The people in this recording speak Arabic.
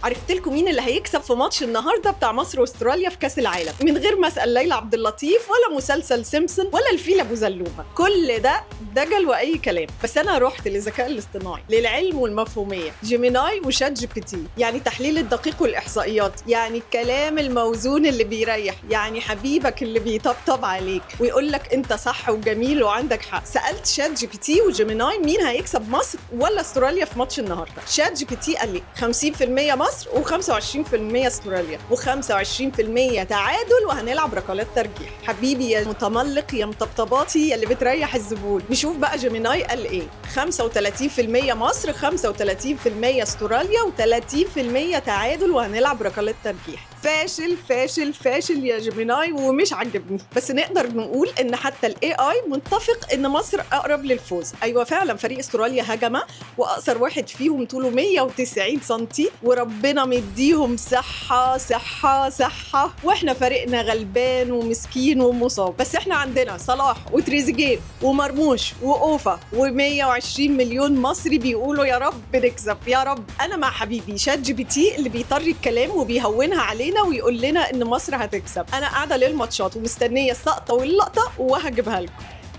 عرفت لكم مين اللي هيكسب في ماتش النهارده بتاع مصر واستراليا في كاس العالم من غير ما اسال ليلى عبد اللطيف ولا مسلسل سيمبسون ولا الفيل ابو زلومه. كل ده دجل واي كلام. بس انا رحت للذكاء الاصطناعي، للعلم والمفهوميه، جيميناي وشات جي بي تي، يعني تحليل الدقيق والاحصائيات، يعني الكلام الموزون اللي بيريح، يعني حبيبك اللي بيطبطب عليك ويقول لك انت صح وجميل وعندك حق. سالت شات جي بي تي وجيميناي مين هيكسب مصر ولا استراليا في ماتش النهارده. شات جي بي تي قال لي 50% مصر و25% استراليا و25% تعادل وهنلعب ركلات ترجيح. حبيبي يا متملق يا مطبطباتي يا اللي بتريح الزبون. نشوف بقى جيميناي قال ايه. 35% مصر، 35% استراليا و30% تعادل وهنلعب ركلات ترجيح. فاشل فاشل فاشل يا جيميناي ومش عجبني. بس نقدر نقول ان حتى الاي اي متفق ان مصر اقرب للفوز. ايوه فعلا فريق استراليا هجمه واقصر واحد فيهم طوله 190 سنتي وربنا مديهم صحه صحه صحه، واحنا فريقنا غلبان ومسكين ومصاب. بس احنا عندنا صلاح وتريزيجيه ومرموش واوفا و120 مليون مصري بيقولوا يا رب نكسب يا رب. انا مع حبيبي شات جي بي تي اللي بيطري الكلام وبيهونها علينا ويقول لنا ان مصر هتكسب. انا قاعده للماتشات ومستنيه السقطه واللقطه وهجيبها لكم.